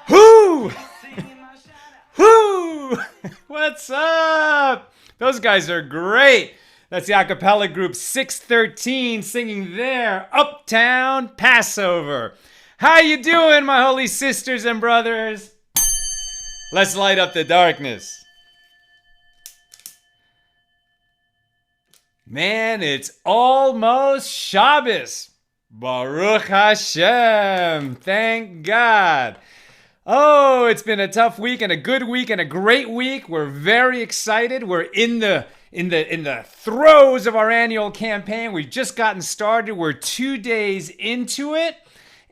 Whoo! Whoo! What's up? Those guys are great. That's the a cappella group 613 singing their Uptown Passover. How you doing, my holy sisters and brothers? Let's light up the darkness. Man, it's almost Shabbos. Baruch Hashem. Thank God. Oh, it's been a tough week and a good week and a great week. We're very excited. We're in the throes of our annual campaign. We've just gotten started. We're 2 days into it.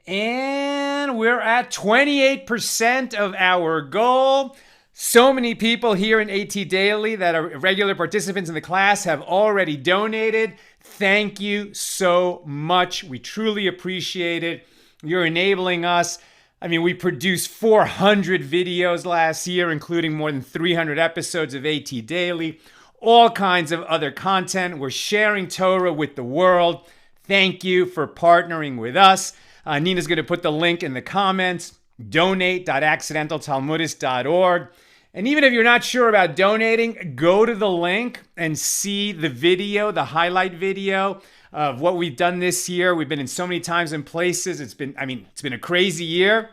And we're at 28% of our goal. So many people here in AT Daily that are regular participants in the class have already donated. Thank you so much. We truly appreciate it. You're enabling us. I mean, we produced 400 videos last year, including more than 300 episodes of AT Daily, all kinds of other content. We're sharing Torah with the world. Thank you for partnering with us. Nina's going to put the link in the comments, donate.accidentaltalmudist.org. And even if you're not sure about donating, go to the link and see the video, the highlight video of what we've done this year. We've been in so many times and places. It's been a crazy year,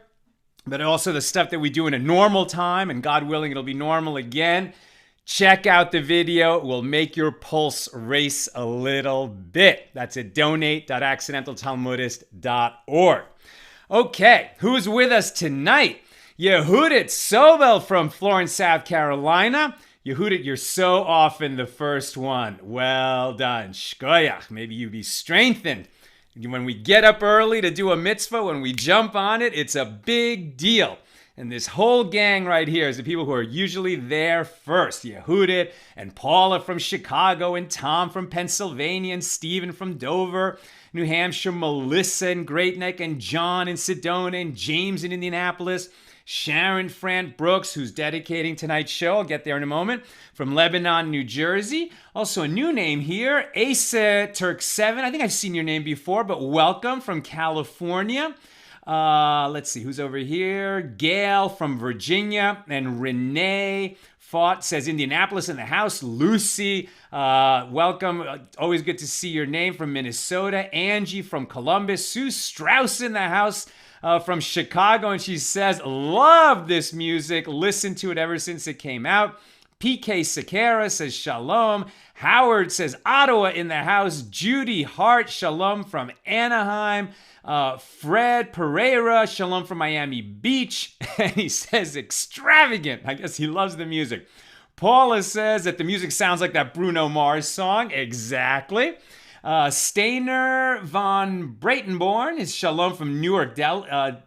but also the stuff that we do in a normal time, and God willing, it'll be normal again. Check out the video. It will make your pulse race a little bit. That's at donate.accidentaltalmudist.org. Okay, who's with us tonight? Yehuda Sobel from Florence, South Carolina. Yehuda, you're so often the first one. Well done. Shkoyach. Maybe you be strengthened. When we get up early to do a mitzvah, when we jump on it, it's a big deal. And this whole gang right here is the people who are usually there first. Yehuda and Paula from Chicago and Tom from Pennsylvania and Stephen from Dover, New Hampshire, Melissa in Great Neck and John in Sedona and James in Indianapolis. Sharon Frant Brooks, who's dedicating tonight's show. I'll get there in a moment. From Lebanon, New Jersey. Also a new name here, Asa Turk 7. I think I've seen your name before, but welcome from California. Let's see, who's over here? Gail from Virginia. And Renee Fought says Indianapolis in the house. Lucy, welcome. Always good to see your name from Minnesota. Angie from Columbus. Sue Strauss in the house. From Chicago, and she says, love this music, listened to it ever since it came out. PK Sakara says, shalom. Howard says, Ottawa in the house. Judy Hart, shalom from Anaheim. Fred Pereira, shalom from Miami Beach. And he says, extravagant. I guess he loves the music. Paula says that the music sounds like that Bruno Mars song. Exactly. Stainer von Breitenborn is shalom from Newark, Delaware.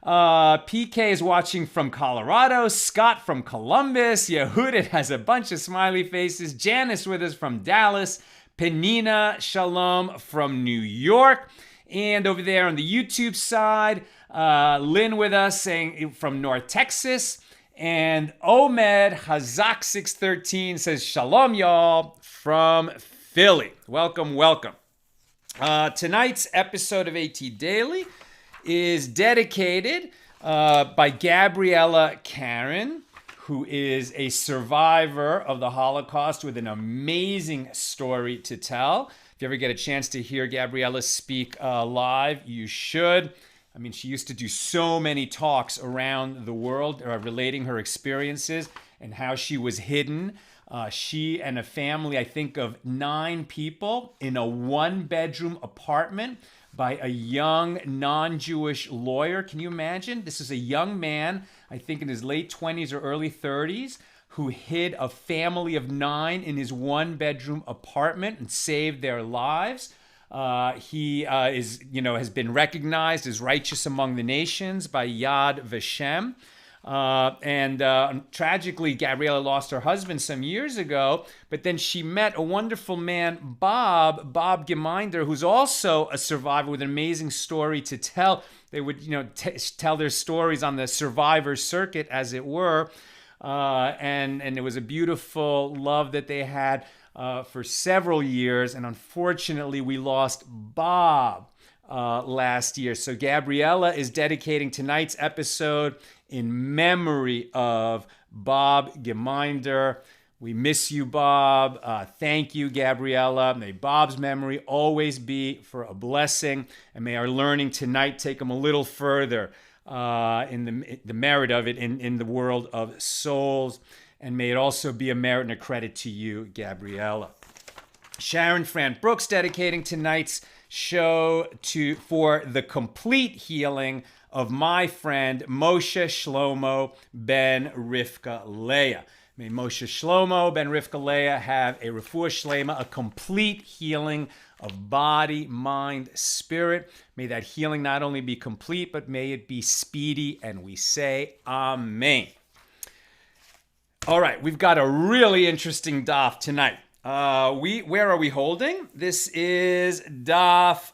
PK is watching from Colorado. Scott from Columbus. Yehuda has a bunch of smiley faces. Janice with us from Dallas. Penina, shalom from New York. And over there on the YouTube side, Lynn with us saying from North Texas. And Omed Hazak 613 says shalom y'all from Philly. Welcome, welcome. Tonight's episode of AT Daily is dedicated by Gabriella Karen, who is a survivor of the Holocaust with an amazing story to tell. If you ever get a chance to hear Gabriella speak live, you should. I mean, she used to do so many talks around the world relating her experiences and how she was hidden. She and a family, I think, of 9 people in a 1-bedroom apartment by a young non-Jewish lawyer. Can you imagine? This is a young man, I think in his late 20s or early 30s, who hid a family of 9 in his 1-bedroom apartment and saved their lives. He has been recognized as righteous among the nations by Yad Vashem. Tragically, Gabriella lost her husband some years ago, but then she met a wonderful man, Bob Geminder, who's also a survivor with an amazing story to tell. They would, tell their stories on the survivor circuit, as it were. And it was a beautiful love that they had for several years. And unfortunately, we lost Bob. last year. So Gabriella is dedicating tonight's episode in memory of Bob Geminder. We miss you, Bob. Thank you, Gabriella. May Bob's memory always be for a blessing, and may our learning tonight take him a little further in the merit of it in the world of souls, and may it also be a merit and a credit to you, Gabriella. Sharon Fran Brooks dedicating tonight's show for the complete healing of my friend Moshe Shlomo ben Rivka Leah. May Moshe Shlomo ben Rivka Leah have a refuah shlema, a complete healing of body, mind, spirit. May that healing not only be complete, but may it be speedy, and we say amen. All right, we've got a really interesting daf tonight. Where are we holding? This is daf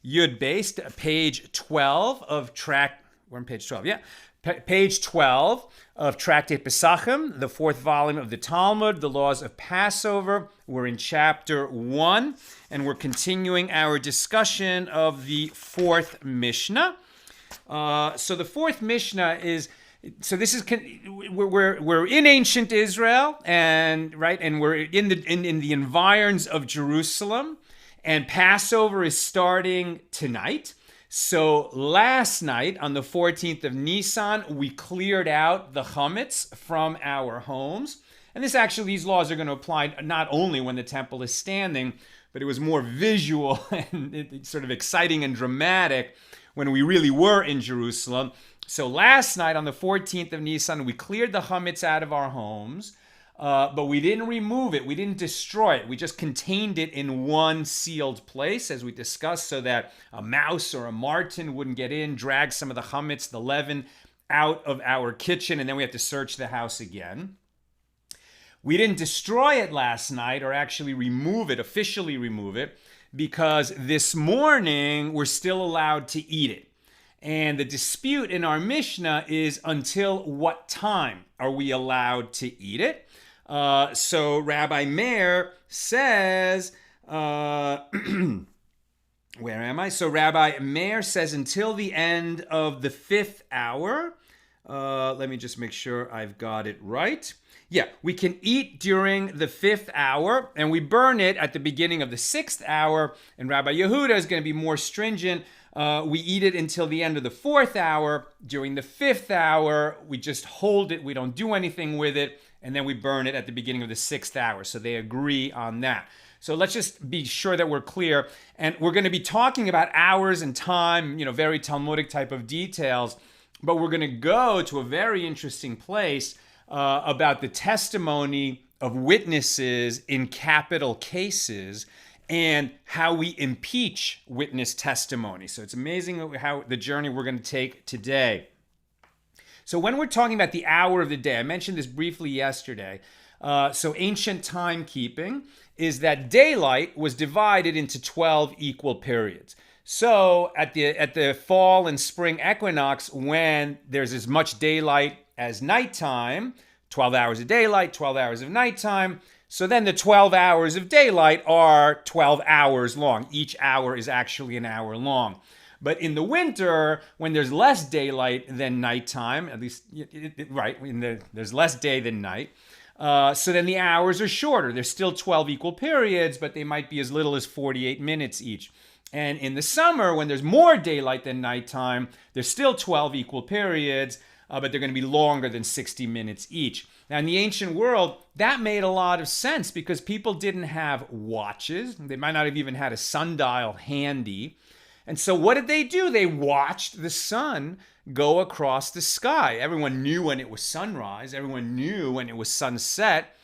Yud based, page 12 of we're on page 12, yeah. Page 12 of Tractate Pesachim, the fourth volume of the Talmud, the laws of Passover. We're in chapter 1, and we're continuing our discussion of the fourth Mishna. So the fourth Mishna is... So this is we're in ancient Israel, and we're in the environs of Jerusalem, and Passover is starting tonight. So last night on the 14th of Nisan, we cleared out the chametz from our homes, and these laws are going to apply not only when the temple is standing, but it was more visual and sort of exciting and dramatic when we really were in Jerusalem. So last night on the 14th of Nisan, we cleared the chametz out of our homes, but we didn't remove it. We didn't destroy it. We just contained it in one sealed place, as we discussed, so that a mouse or a marten wouldn't get in, drag some of the chametz, the leaven, out of our kitchen, and then we have to search the house again. We didn't destroy it last night, or actually officially remove it, because this morning we're still allowed to eat it. And the dispute in our Mishnah is until what time are we allowed to eat it? So Rabbi Meir says, where am I? So Rabbi Meir says until the end of the 5th hour. Let me just make sure I've got it right. Yeah, we can eat during the 5th hour, and we burn it at the beginning of the 6th hour. And Rabbi Yehuda is going to be more stringent. We eat it until the end of the 4th hour. During the 5th hour, we just hold it. We don't do anything with it. And then we burn it at the beginning of the 6th hour. So they agree on that. So let's just be sure that we're clear. And we're going to be talking about hours and time, very Talmudic type of details. But we're going to go to a very interesting place about the testimony of witnesses in capital cases and how we impeach witness testimony. So it's amazing how the journey we're going to take today. So when we're talking about the hour of the day, I mentioned this briefly yesterday. So ancient timekeeping is that daylight was divided into 12 equal periods. So at the fall and spring equinox, when there's as much daylight as nighttime, 12 hours of daylight, 12 hours of nighttime. So then the 12 hours of daylight are 12 hours long. Each hour is actually an hour long. But in the winter, when there's less daylight than nighttime, at least, there's less day than night, so then the hours are shorter. There's still 12 equal periods, but they might be as little as 48 minutes each. And in the summer, when there's more daylight than nighttime, there's still 12 equal periods, but they're going to be longer than 60 minutes each. Now, in the ancient world, that made a lot of sense because people didn't have watches. They might not have even had a sundial handy. And so what did they do? They watched the sun go across the sky. Everyone knew when it was sunrise. Everyone knew when it was sunset.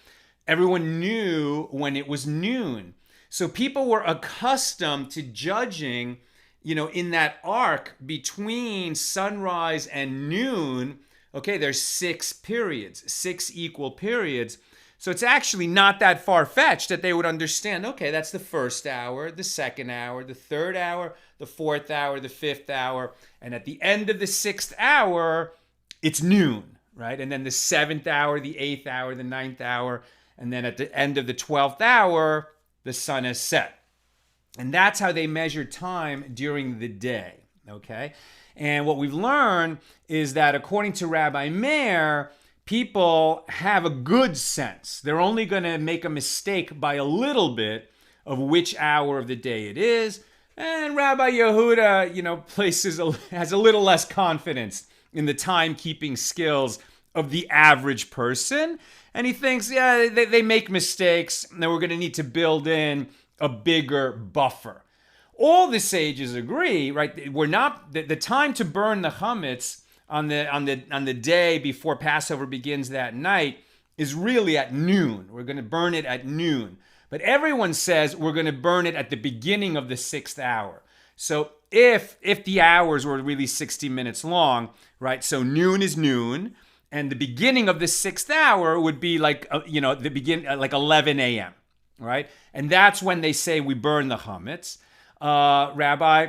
Everyone knew when it was noon. So people were accustomed to judging, in that arc between sunrise and noon. Okay, there's 6 periods, 6 equal periods. So it's actually not that far-fetched that they would understand, okay, that's the 1st hour, the 2nd hour, the 3rd hour, the 4th hour, the 5th hour, and at the end of the 6th hour, it's noon, right? And then the 7th hour, the 8th hour, the 9th hour, and then at the end of the 12th hour, the sun has set. And that's how they measure time during the day, okay? And what we've learned is that according to Rabbi Meir, people have a good sense. They're only going to make a mistake by a little bit of which hour of the day it is. And Rabbi Yehuda, has a little less confidence in the timekeeping skills of the average person. And he thinks, they make mistakes, and then we're going to need to build in a bigger buffer. All the sages agree, right? We're not the time to burn the chametz on the day before Passover begins that night is really at noon. We're going to burn it at noon. But everyone says we're going to burn it at the beginning of the 6th hour. So if the hours were really 60 minutes long, right? So noon is noon, and the beginning of the 6th hour would be like 11 a.m. Right? And that's when they say we burn the chametz, Rabbi,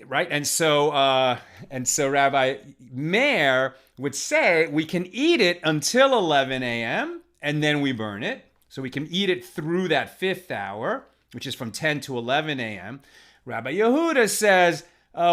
right? And so Rabbi Meir would say we can eat it until 11 a.m. and then we burn it. So we can eat it through that 5th hour, which is from 10 to 11 a.m. Rabbi Yehuda says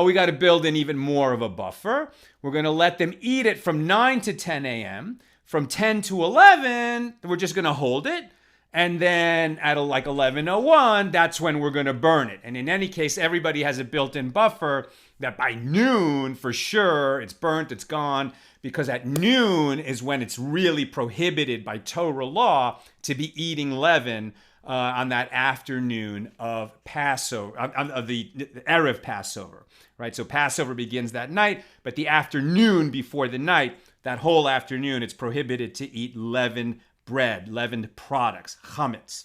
we got to build in even more of a buffer. We're going to let them eat it from 9 to 10 a.m. From 10 to 11, we're just going to hold it. And then at like 11:01, that's when we're going to burn it. And in any case, everybody has a built-in buffer that by noon, for sure, it's burnt, it's gone, because at noon is when it's really prohibited by Torah law to be eating leaven on that afternoon of Passover, of the Erev Passover, right? So Passover begins that night, but the afternoon before the night, that whole afternoon, it's prohibited to eat leavened bread, leavened products, chametz.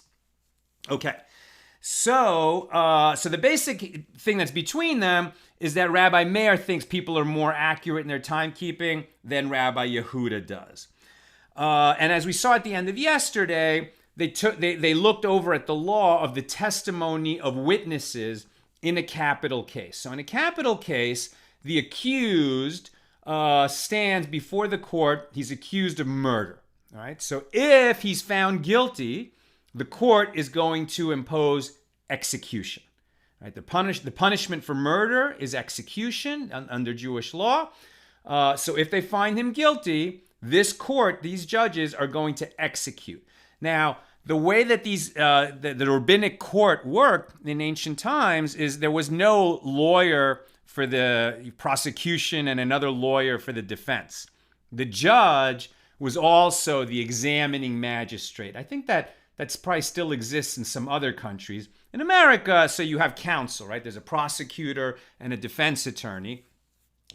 Okay, so the basic thing that's between them is that Rabbi Meir thinks people are more accurate in their timekeeping than Rabbi Yehuda does. And as we saw at the end of yesterday, they looked over at the law of the testimony of witnesses in a capital case. So in a capital case, the accused stands before the court. He's accused of murder. All right. So if he's found guilty, the court is going to impose execution. Right. The punishment for murder is execution under Jewish law. So if they find him guilty, this court, these judges are going to execute. Now, the way that the rabbinic court worked in ancient times is there was no lawyer for the prosecution and another lawyer for the defense. The judge was also the examining magistrate. I think that's probably still exists in some other countries. In America, so you have counsel, right? There's a prosecutor and a defense attorney,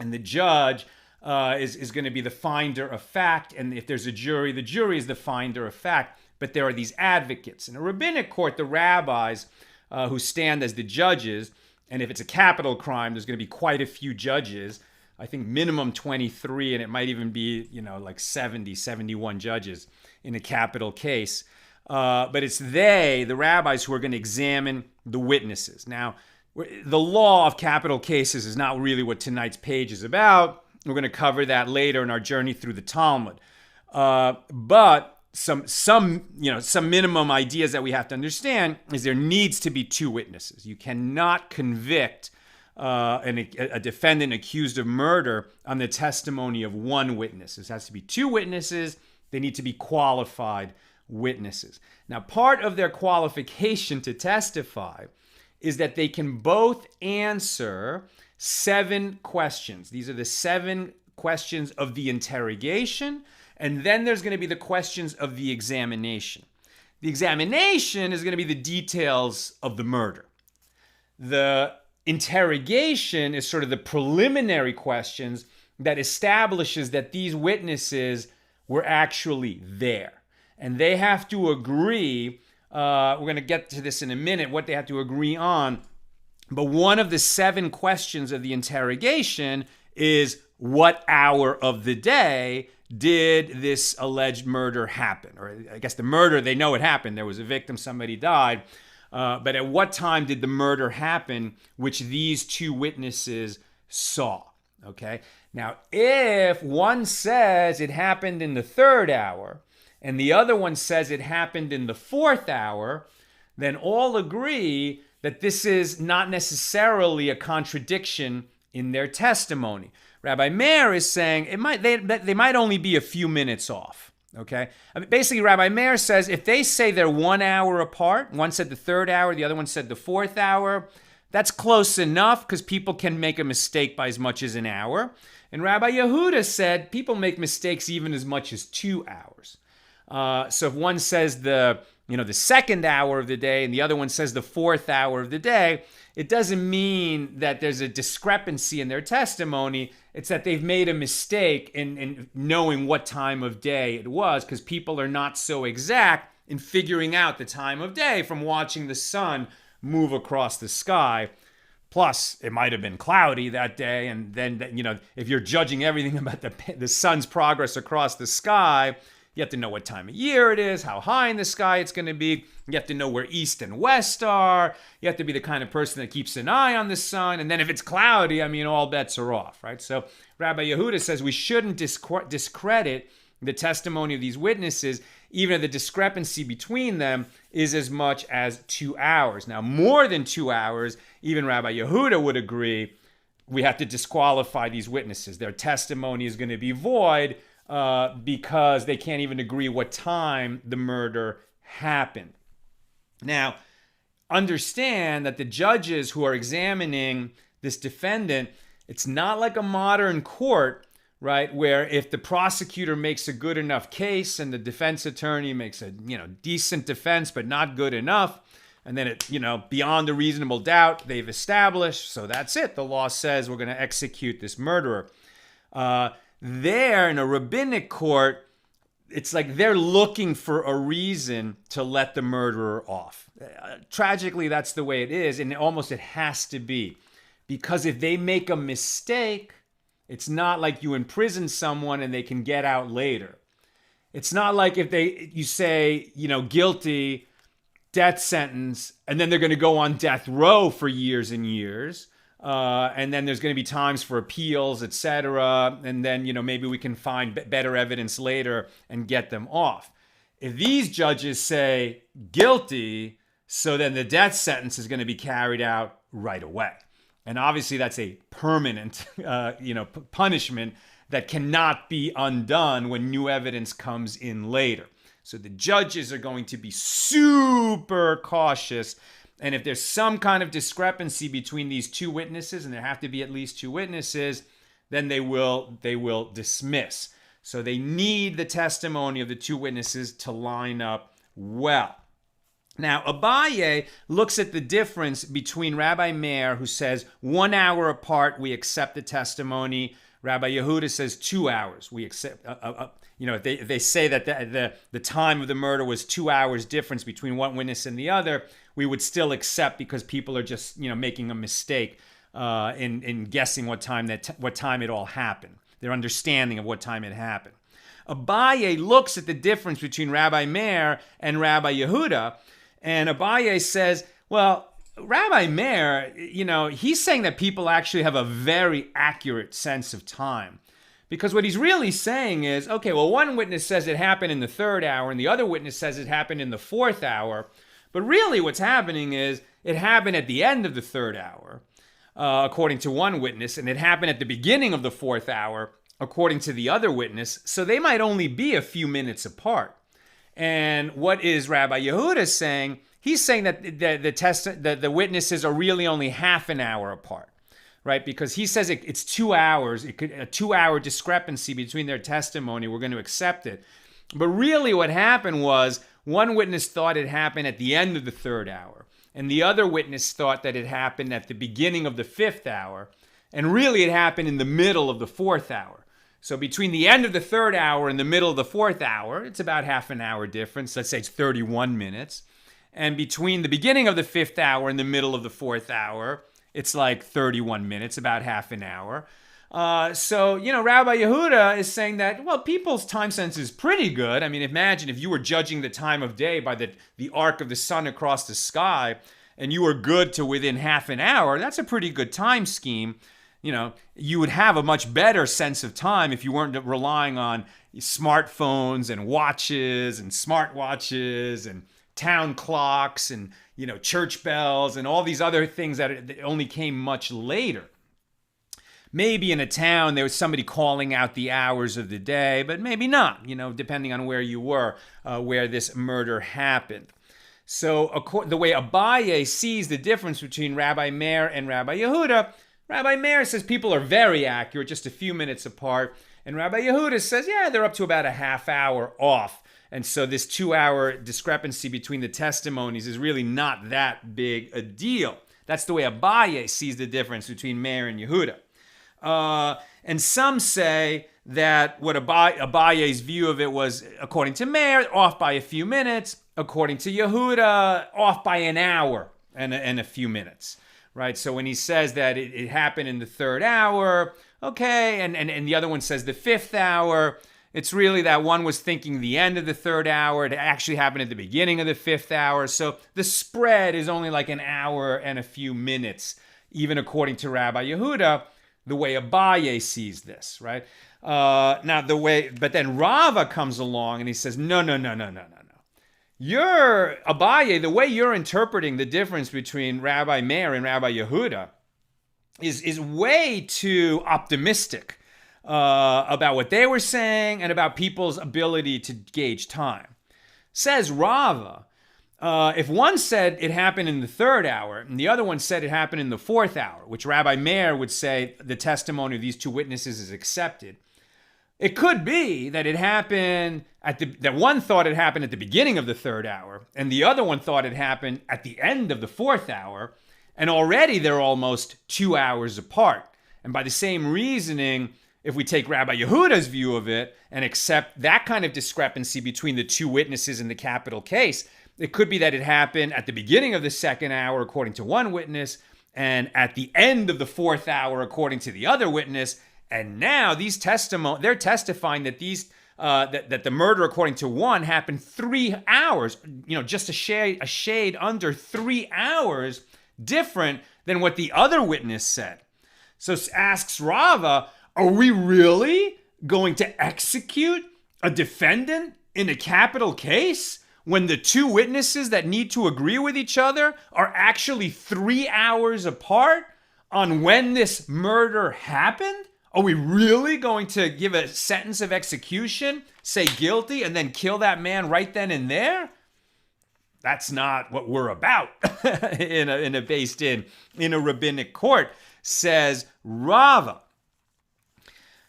and the judge is going to be the finder of fact, and if there's a jury, the jury is the finder of fact, but there are these advocates. In a rabbinic court, the rabbis who stand as the judges, and if it's a capital crime, there's going to be quite a few judges. I think minimum 23, and it might even be, like 70, 71 judges in a capital case. But it's the rabbis, who are going to examine the witnesses. Now, the law of capital cases is not really what tonight's page is about. We're going to cover that later in our journey through the Talmud. But some minimum ideas that we have to understand is there needs to be 2 witnesses. You cannot convict a defendant accused of murder on the testimony of 1 witness. There has to be 2 witnesses. They need to be qualified witnesses. Now, part of their qualification to testify is that they can both answer 7 questions. These are the 7 questions of the interrogation, and then there's going to be the questions of the examination. The examination is going to be the details of the murder. The interrogation is sort of the preliminary questions that establishes that these witnesses were actually there. And they have to agree, we're going to get to this in a minute, what they have to agree on. But one of the 7 questions of the interrogation is, what hour of the day did this alleged murder happen? Or I guess the murder, they know it happened. There was a victim, somebody died. But at what time did the murder happen, which these 2 witnesses saw? Okay. Now, if one says it happened in the 3rd hour, and the other one says it happened in the 4th hour, then all agree that this is not necessarily a contradiction in their testimony. Rabbi Meir is saying they might only be a few minutes off. Okay? I mean, basically, Rabbi Meir says if they say they're 1 hour apart, one said the third hour, the other one said the fourth hour, that's close enough because people can make a mistake by as much as an hour. And Rabbi Yehuda said people make mistakes even as much as 2 hours. So if one says the second hour of the day and the other one says the fourth hour of the day, it doesn't mean that there's a discrepancy in their testimony. It's that they've made a mistake in knowing what time of day it was, because people are not so exact in figuring out the time of day from watching the sun move across the sky. Plus, it might have been cloudy that day, and then, if you're judging everything about the sun's progress across the sky, you have to know what time of year it is, how high in the sky it's going to be. You have to know where east and west are. You have to be the kind of person that keeps an eye on the sun. And then if it's cloudy, all bets are off, right? So Rabbi Yehuda says we shouldn't discredit the testimony of these witnesses, even if the discrepancy between them is as much as 2 hours. Now, more than 2 hours, even Rabbi Yehuda would agree, we have to disqualify these witnesses. Their testimony is going to be void because they can't even agree what time the murder happened. Now, understand that the judges who are examining this defendant, it's not like a modern court, right, where if the prosecutor makes a good enough case and the defense attorney makes a decent defense but not good enough, and then it beyond a reasonable doubt they've established, so that's it. The law says we're going to execute this murderer. There in a rabbinic court, it's like they're looking for a reason to let the murderer off. Tragically, that's the way it is, and it has to be. Because if they make a mistake, it's not like you imprison someone and they can get out later. It's not like if you say, guilty, death sentence, and then they're going to go on death row for years and years. And then there's going to be times for appeals, etc. And then, maybe we can find better evidence later and get them off. If these judges say guilty, so then the death sentence is going to be carried out right away. And obviously that's a permanent, punishment that cannot be undone when new evidence comes in later. So the judges are going to be super cautious. And if there's some kind of discrepancy between these two witnesses, and there have to be at least two witnesses, then they will dismiss. So they need the testimony of the two witnesses to line up well. Now, Abaye looks at the difference between Rabbi Meir, who says 1 hour apart, we accept the testimony. Rabbi Yehuda says 2 hours. We accept, if they say that the time of the murder was 2 hours difference between one witness and the other, we would still accept because people are just, making a mistake in guessing what time it all happened. Their understanding of what time it happened. Abaye looks at the difference between Rabbi Meir and Rabbi Yehuda, and Abaye says, well, Rabbi Meir, he's saying that people actually have a very accurate sense of time. Because what he's really saying is, okay, well, one witness says it happened in the third hour, and the other witness says it happened in the fourth hour. But really what's happening is it happened at the end of the third hour, according to one witness, and it happened at the beginning of the fourth hour, according to the other witness. So they might only be a few minutes apart. And what is Rabbi Yehuda saying? He's saying that the witnesses are really only half an hour apart, right? Because he says it's 2 hours. It could a 2 hour discrepancy between their testimony. We're going to accept it. But really what happened was one witness thought it happened at the end of the third hour, and the other witness thought that it happened at the beginning of the fifth hour, and really it happened in the middle of the fourth hour. So between the end of the third hour and the middle of the fourth hour, it's about half an hour difference. Let's say it's 31 minutes. And between the beginning of the fifth hour and the middle of the fourth hour, it's like 31 minutes, about half an hour. So Rabbi Yehuda is saying that, well, people's time sense is pretty good. I mean, imagine if you were judging the time of day by the arc of the sun across the sky, and you were good to within half an hour. That's a pretty good time scheme. You would have a much better sense of time if you weren't relying on smartphones and watches and smartwatches and town clocks and, church bells and all these other things that only came much later. Maybe in a town there was somebody calling out the hours of the day, but maybe not, depending on where you were, where this murder happened. So the way Abaye sees the difference between Rabbi Meir and Rabbi Yehuda, Rabbi Meir says people are very accurate, just a few minutes apart. And Rabbi Yehuda says, yeah, they're up to about a half hour off. And so this 2-hour discrepancy between the testimonies is really not that big a deal. That's the way Abaye sees the difference between Meir and Yehuda. And some say that what Abaye's view of it was, according to Meir, off by a few minutes. According to Yehuda, off by an hour and a few minutes, right? So when he says that it happened in the 3rd hour, okay, and the other one says the 5th hour, it's really that one was thinking the end of the 3rd hour. It actually happened at the beginning of the 5th hour. So the spread is only like an hour and a few minutes, even according to Rabbi Yehuda, the way Abaye sees this, right? But then Rava comes along and he says, no. You're, Abaye, the way you're interpreting the difference between Rabbi Meir and Rabbi Yehuda is way too optimistic about what they were saying and about people's ability to gauge time. Says Rava, if one said it happened in the 3rd hour and the other one said it happened in the 4th hour, which Rabbi Meir would say the testimony of these two witnesses is accepted, it could be that it happened that one thought it happened at the beginning of the 3rd hour, and the other one thought it happened at the end of the 4th hour, and already they're almost 2 hours apart. And by the same reasoning, if we take Rabbi Yehuda's view of it and accept that kind of discrepancy between the two witnesses in the capital case, it could be that it happened at the beginning of the 2nd hour, according to one witness, and at the end of the 4th hour, according to the other witness. And now they're testifying that that the murder, according to one, happened 3 hours, just a shade under 3 hours different than what the other witness said. So asks Rava, are we really going to execute a defendant in a capital case when the two witnesses that need to agree with each other are actually 3 hours apart on when this murder happened? Are we really going to give a sentence of execution, say guilty, and then kill that man right then and there? That's not what we're about in a rabbinic court, says Rava.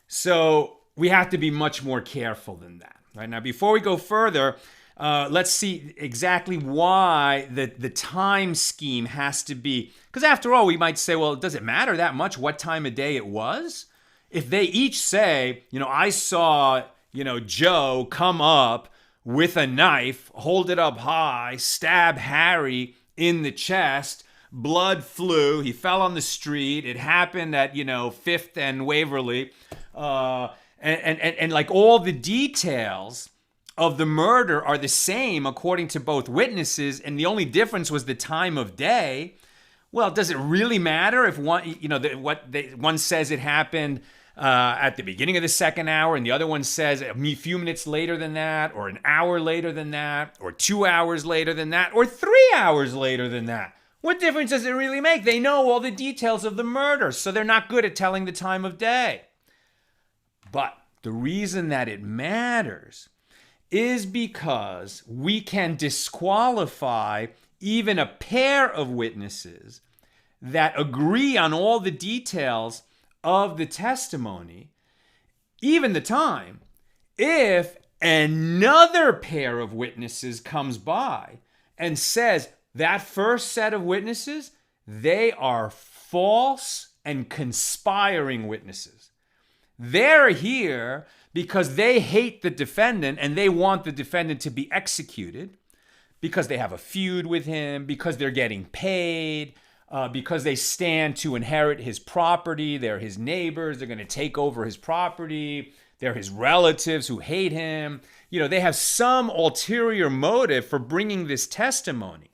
So we have to be much more careful than that. Right now, before we go further, let's see exactly why the time scheme has to be. Because after all, we might say, well, does it matter that much what time of day it was? If they each say, I saw, Joe come up with a knife, hold it up high, stab Harry in the chest, blood flew, he fell on the street, it happened at, 5th and Waverly, and like all the details of the murder are the same according to both witnesses, and the only difference was the time of day. Well, does it really matter if one says it happened at the beginning of the 2nd hour, and the other one says a few minutes later than that, or an hour later than that, or 2 hours later than that, or 3 hours later than that? What difference does it really make? They know all the details of the murder, so they're not good at telling the time of day. But the reason that it matters is because we can disqualify even a pair of witnesses that agree on all the details of the testimony, even the time, if another pair of witnesses comes by and says that first set of witnesses, they are false and conspiring witnesses. They're here because they hate the defendant and they want the defendant to be executed because they have a feud with him, because they're getting paid, because they stand to inherit his property. They're his neighbors. They're going to take over his property. They're his relatives who hate him. They have some ulterior motive for bringing this testimony.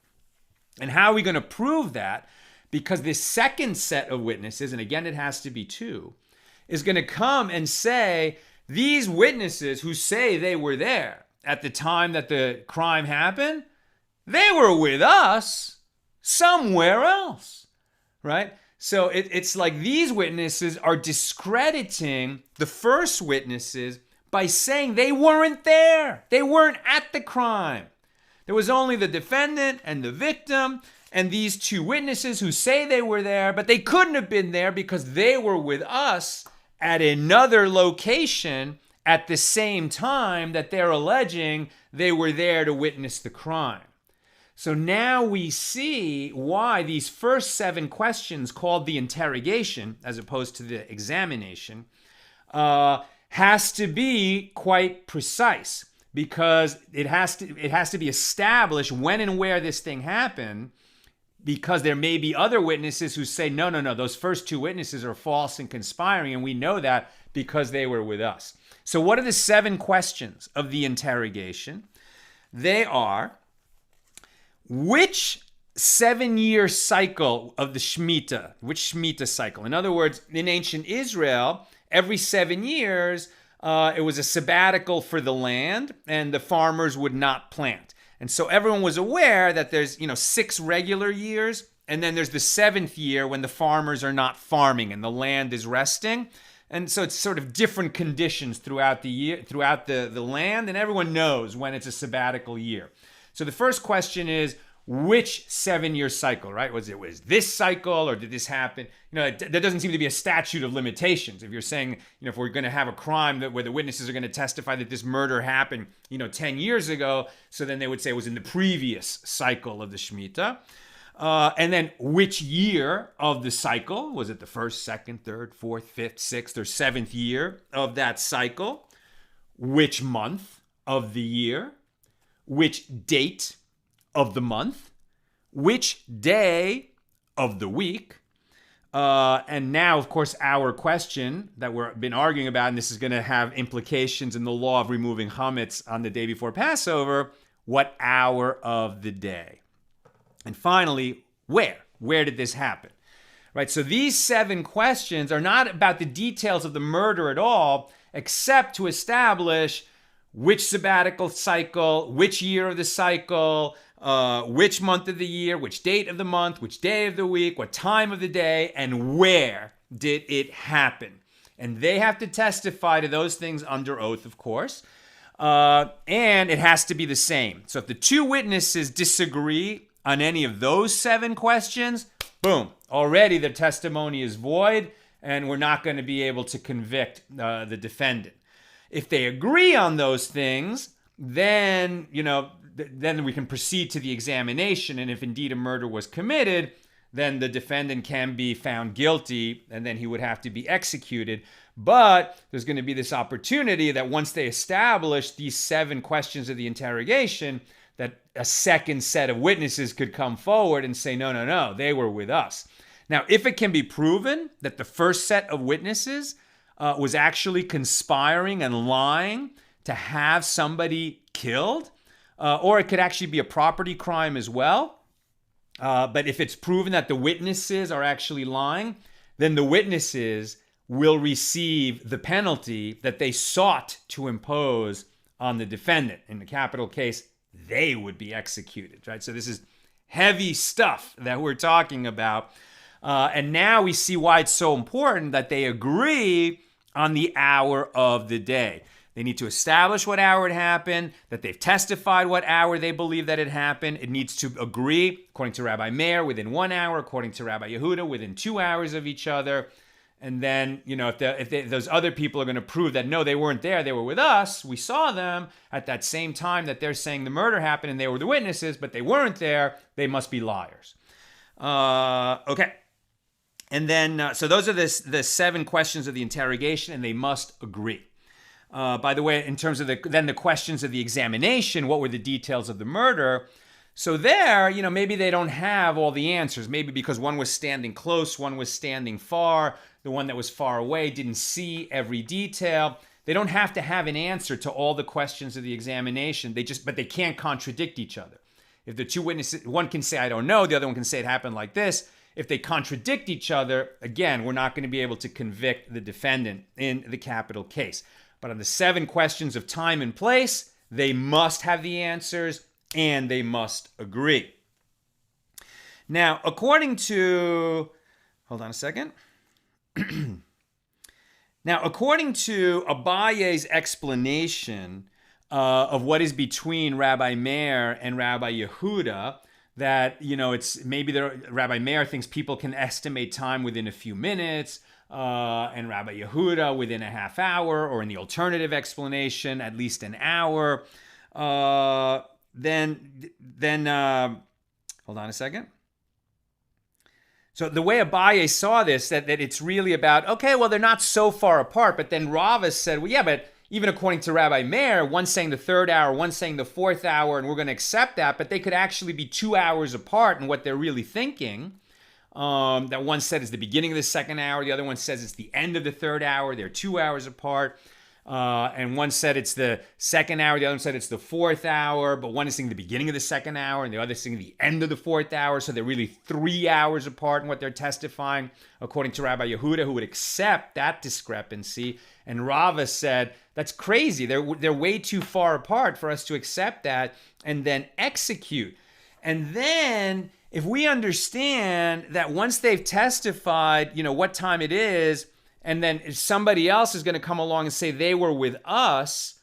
And how are we going to prove that? Because this second set of witnesses, and again, it has to be two, is going to come and say, these witnesses who say they were there at the time that the crime happened, They were with us somewhere else, right? So it's like these witnesses are discrediting the first witnesses by saying they weren't there. They weren't at the crime. There was only the defendant and the victim and these two witnesses who say they were there, but they couldn't have been there because they were with us at another location at the same time that they're alleging they were there to witness the crime. So now we see why these first 7 questions, called the interrogation as opposed to the examination, has to be quite precise, because it has to be established when and where this thing happened, because there may be other witnesses who say, no, those first 2 witnesses are false and conspiring, and we know that because they were with us. So what are the 7 questions of the interrogation? They are: which 7-year cycle of the Shemitah, which Shemitah cycle? In other words, in ancient Israel, every 7 years, it was a sabbatical for the land, and the farmers would not plant. And so everyone was aware that there's, 6 regular years, and then there's the 7th year when the farmers are not farming and the land is resting. And so it's sort of different conditions throughout the year, throughout the land, and everyone knows when it's a sabbatical year. So the first question is, which 7-year cycle, right? Was this cycle, or did this happen? There doesn't seem to be a statute of limitations. If you're saying, if we're going to have a crime where the witnesses are going to testify that this murder happened, 10 years ago, so then they would say it was in the previous cycle of the Shemitah. And then which year of the cycle? Was it the 1st, 2nd, 3rd, 4th, 5th, 6th, or 7th year of that cycle? Which month of the year? Which date of the month? Which day of the week? And now, of course, our question that we've been arguing about, and this is going to have implications in the law of removing chametz on the day before Passover: what hour of the day? And finally, where? Where did this happen? Right? So these 7 questions are not about the details of the murder at all, except to establish which sabbatical cycle, which year of the cycle, which month of the year, which date of the month, which day of the week, what time of the day, and where did it happen. And they have to testify to those things under oath, of course. And it has to be the same. So if the 2 witnesses disagree on any of those 7 questions, boom, already the testimony is void, and we're not going to be able to convict the defendant. If they agree on those things, then, then we can proceed to the examination. And if indeed a murder was committed, then the defendant can be found guilty, and then he would have to be executed. But there's going to be this opportunity that once they establish these 7 questions of the interrogation, that a second set of witnesses could come forward and say, no, they were with us. Now, if it can be proven that the first set of witnesses was actually conspiring and lying to have somebody killed, or it could actually be a property crime as well. But if it's proven that the witnesses are actually lying, then the witnesses will receive the penalty that they sought to impose on the defendant. In the capital case, they would be executed, right? So this is heavy stuff that we're talking about. And now we see why it's so important that they agree on the hour of the day. They need to establish what hour it happened, that they've testified what hour they believe that it happened. It needs to agree, according to Rabbi Meir, within 1 hour, according to Rabbi Yehuda, within 2 hours of each other. And then, if those other people are going to prove that, no, they weren't there, they were with us, we saw them at that same time that they're saying the murder happened and they were the witnesses, but they weren't there, they must be liars. Okay. And then, so those are the 7 questions of the interrogation, and they must agree. By the way, in terms of the questions of the examination, what were the details of the murder? So there, maybe they don't have all the answers. Maybe because one was standing close, one was standing far. The one that was far away didn't see every detail. They don't have to have an answer to all the questions of the examination. But they can't contradict each other. If the 2 witnesses, one can say, I don't know, the other one can say it happened like this. If they contradict each other, again, we're not going to be able to convict the defendant in the capital case. But on the 7 questions of time and place, they must have the answers, and they must agree. Now, according to, hold on a second. Now, according to Abaye's explanation of what is between Rabbi Meir and Rabbi Yehuda, that, it's maybe Rabbi Meir thinks people can estimate time within a few minutes, and Rabbi Yehuda within a half hour, or in the alternative explanation, at least an hour. Then hold on a second. So the way Abaye saw this, that it's really about, okay, well, they're not so far apart. But then Rava said, well, yeah, but even according to Rabbi Meir, one's saying the third hour, one's saying the fourth hour, and we're going to accept that. But they could actually be 2 hours apart in what they're really thinking. That one said is the beginning of the second hour. The other one says it's the end of the third hour. They're 2 hours apart. And one said it's the second hour, the other one said it's the fourth hour, but one is saying the beginning of the second hour and the other is saying the end of the fourth hour, so they're really 3 hours apart in what they're testifying, according to Rabbi Yehuda, who would accept that discrepancy. And Rava said, that's crazy, they're way too far apart for us to accept that and then execute. And then, if we understand that once they've testified, what time it is, and then somebody else is going to come along and say they were with us.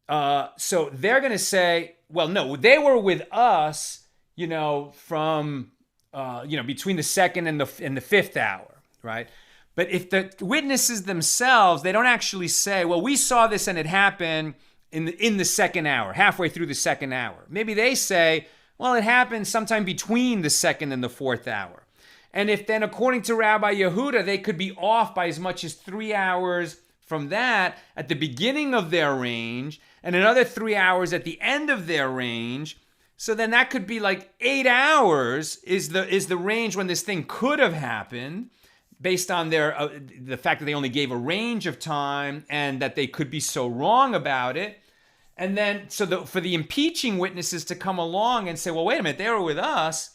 So they're going to say, well, no, they were with us, from, between the second and the fifth hour, right? But if the witnesses themselves, they don't actually say, well, we saw this and it happened in the second hour, halfway through the second hour. Maybe they say, well, it happened sometime between the second and the fourth hour. And if then, according to Rabbi Yehuda, they could be off by as much as 3 hours from that at the beginning of their range, and another 3 hours at the end of their range, so then that could be like 8 hours is the range when this thing could have happened, based on the fact that they only gave a range of time and that they could be so wrong about it. And then, for the impeaching witnesses to come along and say, well, wait a minute, they were with us.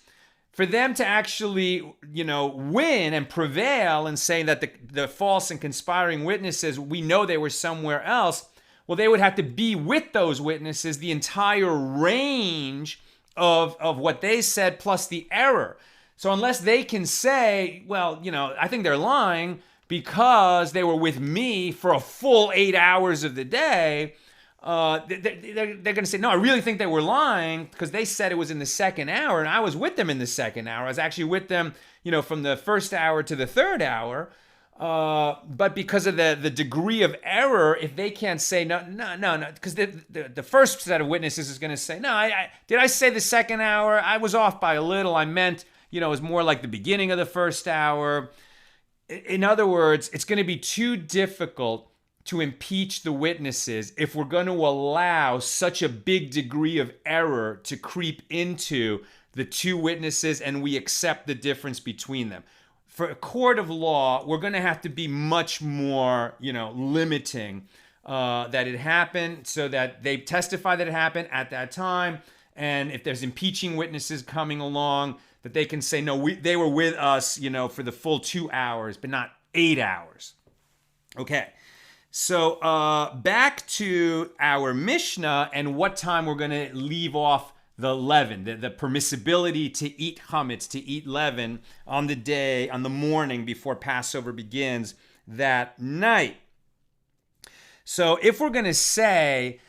For them to actually, win and prevail and say that the false and conspiring witnesses, we know they were somewhere else, well, they would have to be with those witnesses the entire range of what they said plus the error. So unless they can say, well, I think they're lying because they were with me for a full 8 hours of the day, they're going to say, no, I really think they were lying because they said it was in the second hour and I was with them in the second hour. I was actually with them, from the first hour to the third hour. But because of the degree of error, if they can't say no, because the first set of witnesses is going to say, no, did I say the second hour? I was off by a little. I meant, it was more like the beginning of the first hour. In other words, it's going to be too difficult to impeach the witnesses if we're going to allow such a big degree of error to creep into the two witnesses and we accept the difference between them. For a court of law, we're going to have to be much more, limiting that it happened, so that they testify that it happened at that time. And if there's impeaching witnesses coming along, that they can say, no, they were with us, for the full 2 hours, but not 8 hours. Okay. So back to our Mishnah and what time we're going to leave off the leaven, the permissibility to eat chametz, to eat leaven on the morning before Passover begins that night. So if we're going to say,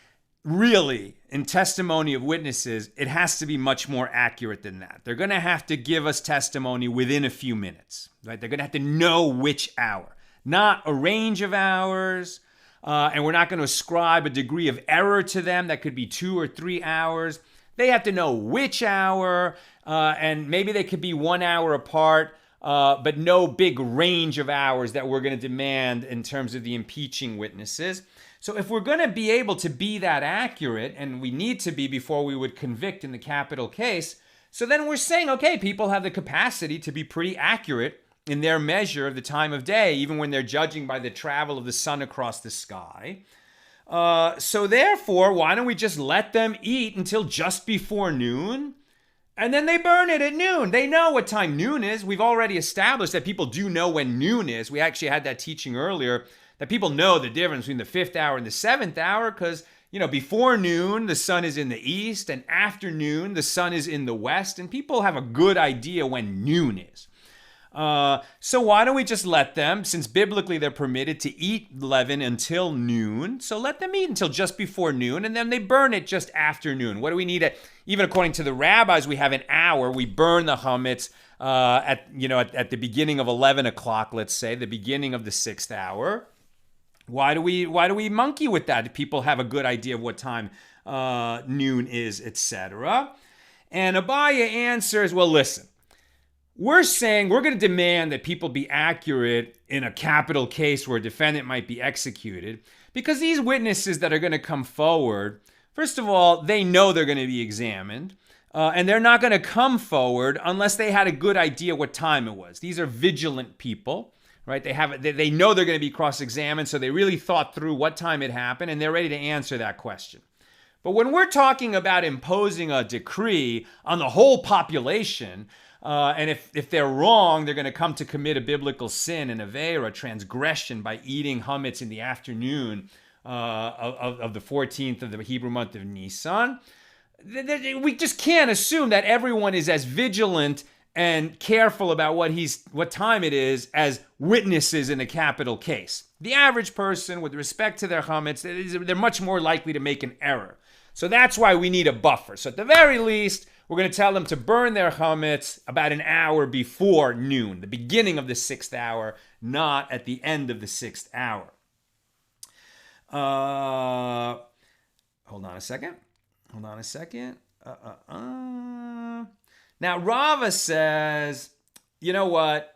really, in testimony of witnesses, it has to be much more accurate than that. They're going to have to give us testimony within a few minutes, right? They're going to have to know which hour, not a range of hours, and we're not going to ascribe a degree of error to them that could be 2 or 3 hours. They have to know which hour, and maybe they could be 1 hour apart, but no big range of hours that we're going to demand in terms of the impeaching witnesses. So if we're going to be able to be that accurate, and we need to be before we would convict in the capital case, so then we're saying, okay, people have the capacity to be pretty accurate in their measure of the time of day, even when they're judging by the travel of the sun across the sky. So therefore, why don't we just let them eat until just before noon? And then they burn it at noon. They know what time noon is. We've already established that people do know when noon is. We actually had that teaching earlier, that people know the difference between the 5th hour and the 7th hour because, before noon, the sun is in the east, and after noon, the sun is in the west, and people have a good idea when noon is. So why don't we just let them, since biblically they're permitted to eat leaven until noon, so let them eat until just before noon, and then they burn it just after noon. What do we need? Even according to the rabbis, we have an hour. We burn the chametz at the beginning of 11 o'clock, let's say, the beginning of the 6th hour. Why do we monkey with that? Do people have a good idea of what time noon is, etc.? And Abaye answers, well, listen. We're saying we're going to demand that people be accurate in a capital case where a defendant might be executed because these witnesses that are going to come forward, first of all, they know they're going to be examined, and they're not going to come forward unless they had a good idea what time it was. These are vigilant people, right? They know they're going to be cross-examined, so they really thought through what time it happened, and they're ready to answer that question. But when we're talking about imposing a decree on the whole population, and if they're wrong, they're going to come to commit a biblical sin, an avei, or a transgression by eating chametz in the afternoon of the 14th of the Hebrew month of Nisan. We just can't assume that everyone is as vigilant and careful about what time it is as witnesses in a capital case. The average person, with respect to their chametz, they're much more likely to make an error. So that's why we need a buffer. So at the very least, we're going to tell them to burn their chametz about an hour before noon, the beginning of the 6th hour, not at the end of the 6th hour. Hold on a second. Now, Rava says, you know what?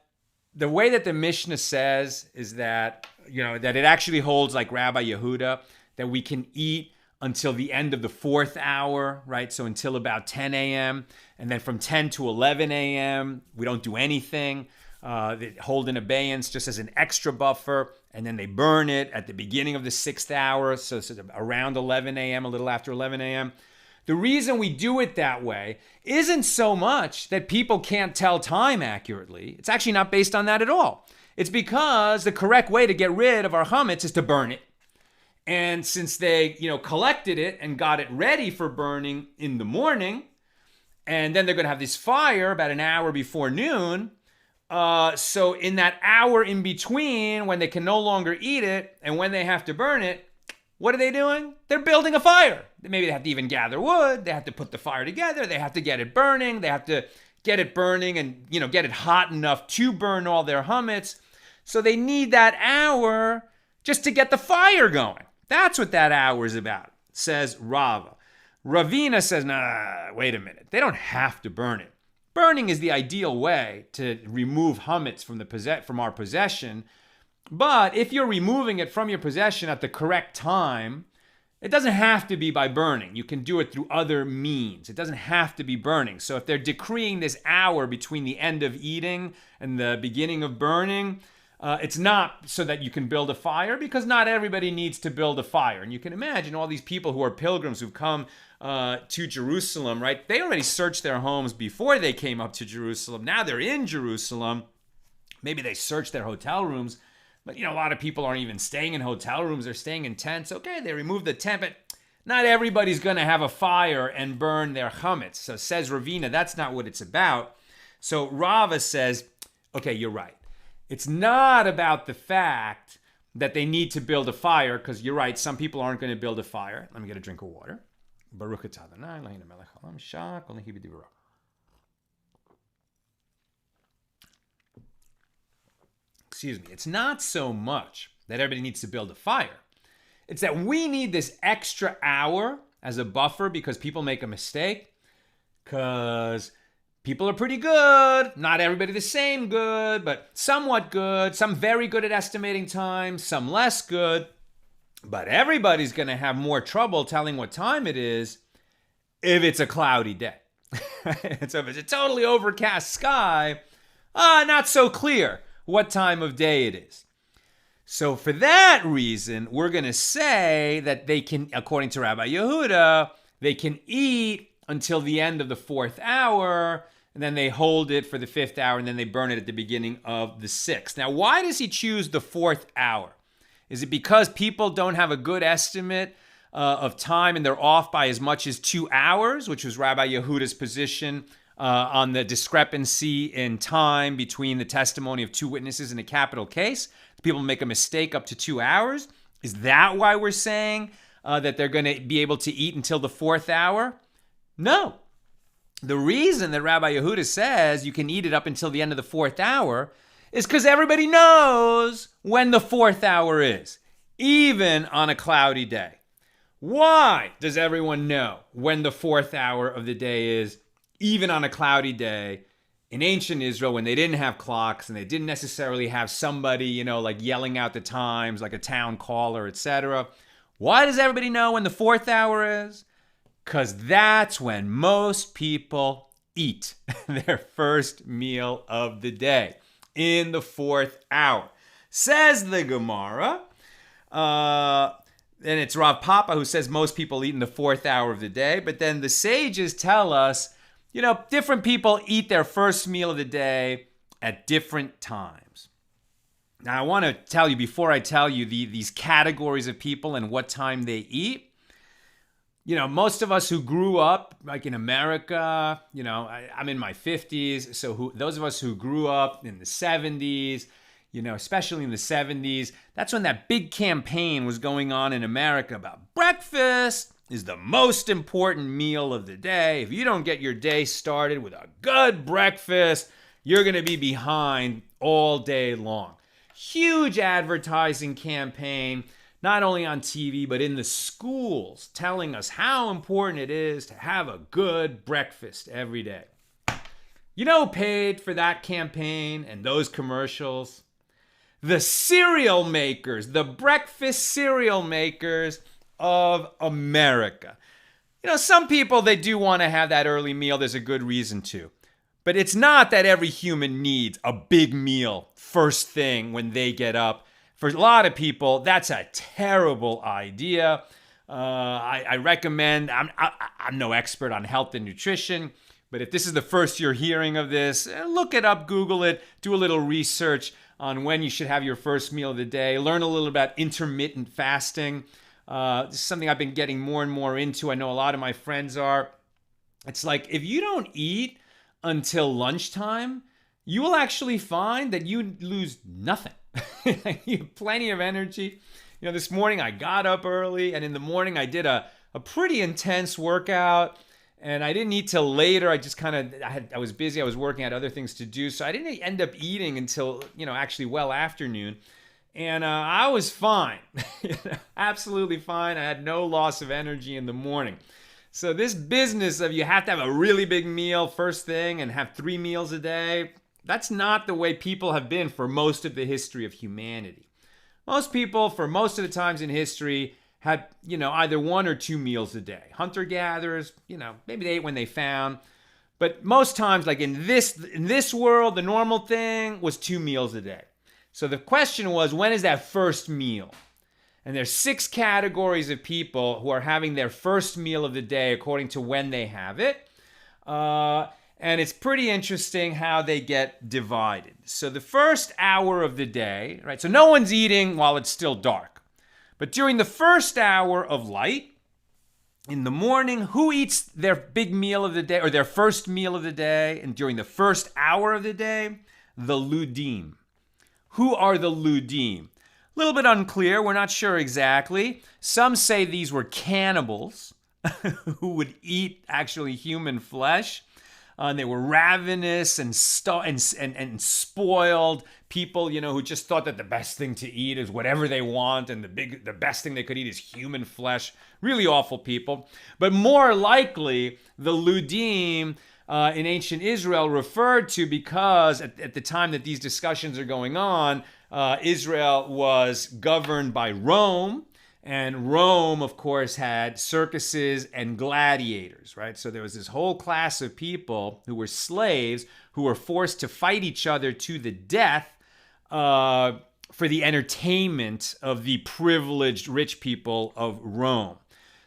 The way that the Mishna says is that, that it actually holds like Rabbi Yehuda, that we can eat until the end of the 4th hour, right? So until about 10 a.m. And then from 10 to 11 a.m., we don't do anything. They hold in abeyance just as an extra buffer. And then they burn it at the beginning of the 6th hour. So it's around 11 a.m., a little after 11 a.m. The reason we do it that way isn't so much that people can't tell time accurately. It's actually not based on that at all. It's because the correct way to get rid of our chametz is to burn it. And since they, collected it and got it ready for burning in the morning, and then they're going to have this fire about an hour before noon. So in that hour in between, when they can no longer eat it and when they have to burn it, what are they doing? They're building a fire. Maybe they have to even gather wood. They have to put the fire together. They have to get it burning. They have to get it burning and, get it hot enough to burn all their chametz. So they need that hour just to get the fire going. That's what that hour is about, says Rava. Ravina says, nah, wait a minute. They don't have to burn it. Burning is the ideal way to remove chametz from our possession. But if you're removing it from your possession at the correct time, it doesn't have to be by burning. You can do it through other means. It doesn't have to be burning. So if they're decreeing this hour between the end of eating and the beginning of burning, it's not so that you can build a fire, because not everybody needs to build a fire. And you can imagine all these people who are pilgrims who've come to Jerusalem, right? They already searched their homes before they came up to Jerusalem. Now they're in Jerusalem. Maybe they searched their hotel rooms. But, a lot of people aren't even staying in hotel rooms. They're staying in tents. Okay, they remove the tent, but not everybody's going to have a fire and burn their chametz. So says Ravina, that's not what it's about. So Rava says, okay, you're right. It's not about the fact that they need to build a fire, because you're right, some people aren't going to build a fire. Let me get a drink of water. Baruch atah Adonai, Eloheinu melech haolam, shah kol nehi b'divrah. Excuse me. It's not so much that everybody needs to build a fire. It's that we need this extra hour as a buffer because people make a mistake, because people are pretty good. Not everybody the same good, but somewhat good. Some very good at estimating time, some less good. But everybody's going to have more trouble telling what time it is if it's a cloudy day. So if it's a totally overcast sky, not so clear what time of day it is. So for that reason, we're going to say that they can, according to Rabbi Yehuda, they can eat until the end of the 4th hour, and then they hold it for the 5th hour, and then they burn it at the beginning of the 6th. Now, why does he choose the 4th hour? Is it because people don't have a good estimate of time, and they're off by as much as 2 hours, which was Rabbi Yehuda's position on the discrepancy in time between the testimony of 2 witnesses in a capital case. People make a mistake up to 2 hours. Is that why we're saying that they're going to be able to eat until the 4th hour? No. The reason that Rabbi Yehuda says you can eat it up until the end of the 4th hour is because everybody knows when the 4th hour is, even on a cloudy day. Why does everyone know when the 4th hour of the day is, even on a cloudy day? In ancient Israel, when they didn't have clocks and they didn't necessarily have somebody, like yelling out the times, like a town caller, etc. Why does everybody know when the 4th hour is? Because that's when most people eat their first meal of the day, in the 4th hour. Says the Gemara, and it's Rav Papa who says most people eat in the 4th hour of the day. But then the sages tell us, different people eat their first meal of the day at different times. Now, I want to tell you, before I tell you these categories of people and what time they eat, most of us who grew up, like in America, I'm in my 50s. So those of us who grew up in the 70s, especially in the 70s, that's when that big campaign was going on in America about breakfast is the most important meal of the day. If you don't get your day started with a good breakfast, you're going to be behind all day long. Huge advertising campaign, not only on TV, but in the schools, telling us how important it is to have a good breakfast every day. You know who paid for that campaign and those commercials? The cereal makers, the breakfast cereal makers of America. Some people, they do want to have that early meal. There's a good reason to. But it's not that every human needs a big meal first thing when they get up. For a lot of people, that's a terrible idea. I recommend, I'm no expert on health and nutrition, but if this is the first you're hearing of this, look it up, Google it, do a little research on when you should have your first meal of the day. Learn a little about intermittent fasting. This is something I've been getting more and more into. I know a lot of my friends are. It's like, if you don't eat until lunchtime, you will actually find that you lose nothing. You have plenty of energy. This morning I got up early, and in the morning I did a pretty intense workout, and I didn't eat till later. I just I was busy. I was working, I had other things to do, so I didn't end up eating until, actually well afternoon. And I was fine, absolutely fine. I had no loss of energy in the morning. So this business of you have to have a really big meal first thing and have 3 meals a day, that's not the way people have been for most of the history of humanity. Most people, for most of the times in history, had, either 1 or 2 meals a day. Hunter-gatherers, maybe they ate when they found. But most times, like in this world, the normal thing was 2 meals a day. So the question was, when is that first meal? And there's 6 categories of people who are having their first meal of the day according to when they have it. And it's pretty interesting how they get divided. So the first hour of the day, right? So no one's eating while it's still dark. But during the first hour of light, in the morning, who eats their big meal of the day or their first meal of the day? And during the first hour of the day, the ludim. Who are the ludim? A little bit unclear. We're not sure exactly. Some say these were cannibals who would eat actually human flesh. They were ravenous and spoiled people, who just thought that the best thing to eat is whatever they want, and the best thing they could eat is human flesh. Really awful people. But more likely, the ludim in ancient Israel referred to, because at the time that these discussions are going on, Israel was governed by Rome. And Rome, of course, had circuses and gladiators, right? So there was this whole class of people who were slaves who were forced to fight each other to the death for the entertainment of the privileged rich people of Rome.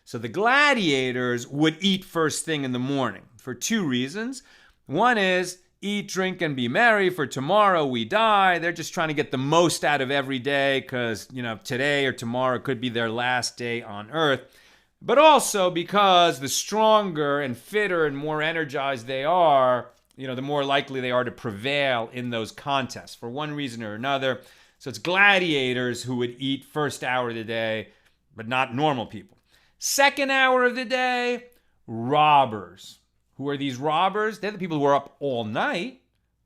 So the gladiators would eat first thing in the morning for 2 reasons. One is, eat, drink, and be merry, for tomorrow we die. They're just trying to get the most out of every day because, today or tomorrow could be their last day on earth. but also because the stronger and fitter and more energized they are, the more likely they are to prevail in those contests for one reason or another. So it's gladiators who would eat first hour of the day, but not normal people. Second hour of the day, robbers. Who are these robbers? They're the people who are up all night,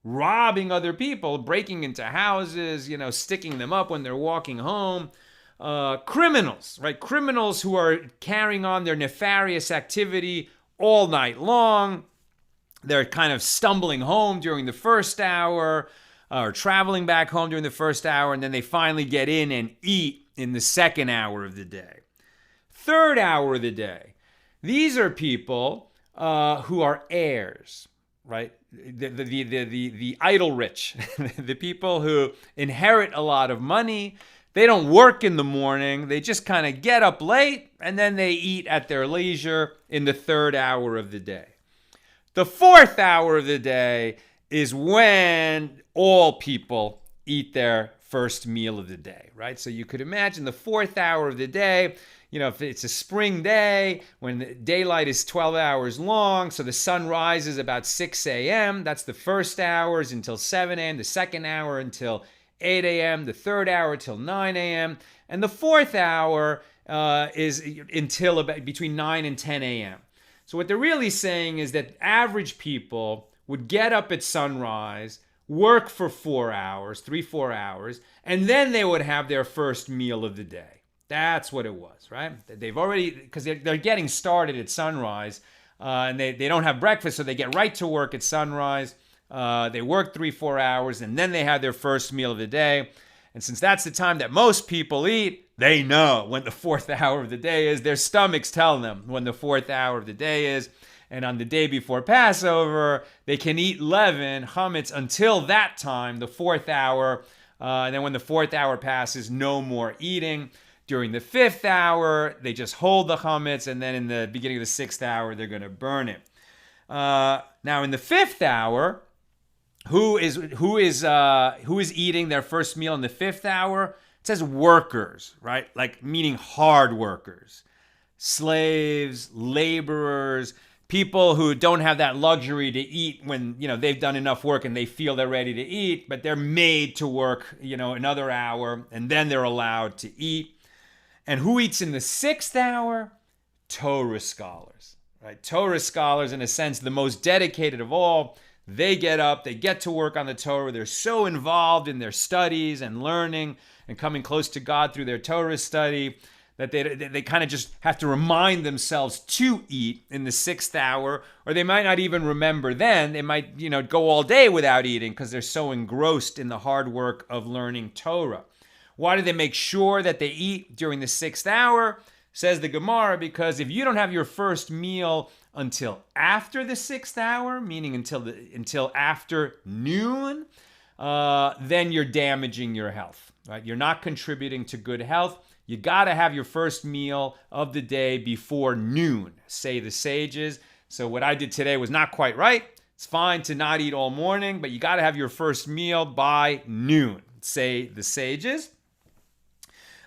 robbing other people, breaking into houses, sticking them up when they're walking home. Criminals, right? Criminals who are carrying on their nefarious activity all night long. They're kind of stumbling home during the first hour, or traveling back home during the first hour, and then they finally get in and eat in the second hour of the day. Third hour of the day. These are people who are heirs, right? The idle rich, the people who inherit a lot of money. They don't work in the morning. They just kind of get up late and then they eat at their leisure in the third hour of the day. The fourth hour of the day is when all people eat their first meal of the day, right? So you could imagine the fourth hour of the day, if it's a spring day, when the daylight is 12 hours long, so the sun rises about 6 a.m., that's the first hours until 7 a.m., the second hour until 8 a.m., the third hour till 9 a.m., and the fourth hour is until about between 9 and 10 a.m. So what they're really saying is that average people would get up at sunrise, work for 4 hours, 4 hours, and then they would have their first meal of the day. That's what it was, right? They've already, because they're getting started at sunrise, and they don't have breakfast, so they get right to work at sunrise. They work 4 hours, and then they have their first meal of the day. And since that's the time that most people eat, they know when the fourth hour of the day is. Their stomachs tell them when the fourth hour of the day is. And on the day before Passover, they can eat leaven, chametz, until that time, the fourth hour. And then when the fourth hour passes, no more eating. During the fifth hour, they just hold the chametz, and then in the beginning of the sixth hour, they're going to burn it. Now, in the fifth hour, who is eating their first meal in the fifth hour? It says workers, right? Like meaning hard workers, slaves, laborers, people who don't have that luxury to eat when they've done enough work and they feel they're ready to eat, but they're made to work another hour, and then they're allowed to eat. And who eats in the sixth hour? Torah scholars, right? Torah scholars, in a sense, the most dedicated of all. They get up, they get to work on the Torah. They're so involved in their studies and learning and coming close to God through their Torah study that they kind of just have to remind themselves to eat in the sixth hour, or they might not even remember then. They might, go all day without eating because they're so engrossed in the hard work of learning Torah. Why do they make sure that they eat during the sixth hour? Says the Gemara, because if you don't have your first meal until after the sixth hour, meaning until after noon, then you're damaging your health, right? You're not contributing to good health. You got to have your first meal of the day before noon, say the sages. So what I did today was not quite right. It's fine to not eat all morning, but you got to have your first meal by noon, say the sages.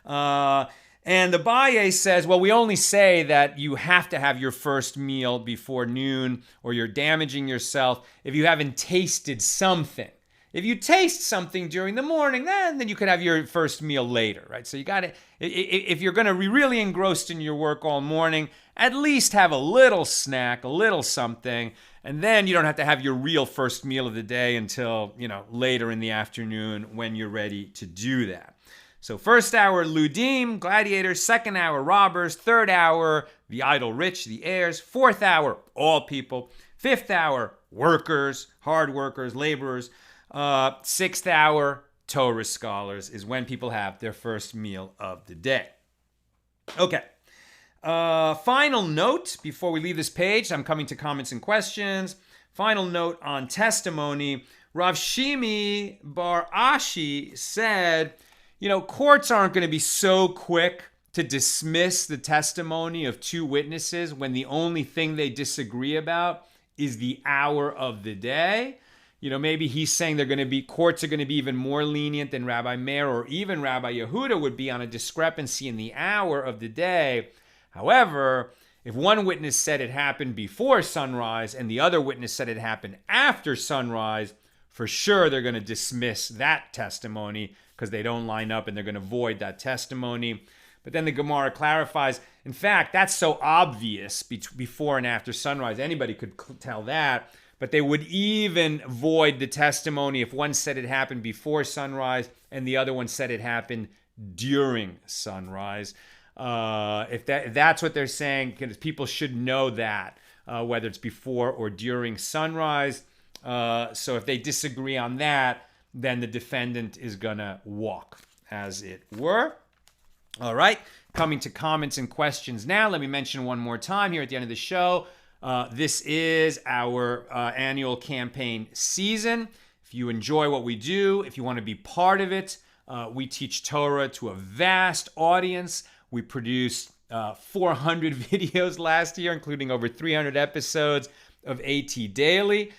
And Abaye says, well, we only say that you have to have your first meal before noon or you're damaging yourself if you haven't tasted something. If you taste something during the morning, then you could have your first meal later, right? So you got to, if you're going to be really engrossed in your work all morning, at least have a little snack, a little something, and then you don't have to have your real first meal of the day until, later in the afternoon when you're ready to do that. So first hour, ludim, gladiators. Second hour, robbers. Third hour, the idle rich, the heirs. Fourth hour, all people. Fifth hour, workers, hard workers, laborers. Sixth hour, Torah scholars, is when people have their first meal of the day. Okay. Final note before we leave this page. I'm coming to comments and questions. Final note on testimony. Rav Shimi Bar Ashi said, courts aren't going to be so quick to dismiss the testimony of two witnesses when the only thing they disagree about is the hour of the day. Maybe he's saying courts are going to be even more lenient than Rabbi Meir or even Rabbi Yehuda would be on a discrepancy in the hour of the day. However, if one witness said it happened before sunrise and the other witness said it happened after sunrise, for sure they're going to dismiss that testimony because they don't line up and they're going to void that testimony. But then the Gemara clarifies, in fact, that's so obvious before and after sunrise. Anybody could tell that. But they would even void the testimony if one said it happened before sunrise and the other one said it happened during sunrise. If that's what they're saying, because people should know that, whether it's before or during sunrise. So if they disagree on that, then the defendant is going to walk, as it were. All right, coming to comments and questions now. Let me mention one more time here at the end of the show. This is our annual campaign season. If you enjoy what we do, if you want to be part of it, we teach Torah to a vast audience. We produced 400 videos last year, including over 300 episodes of AT Daily.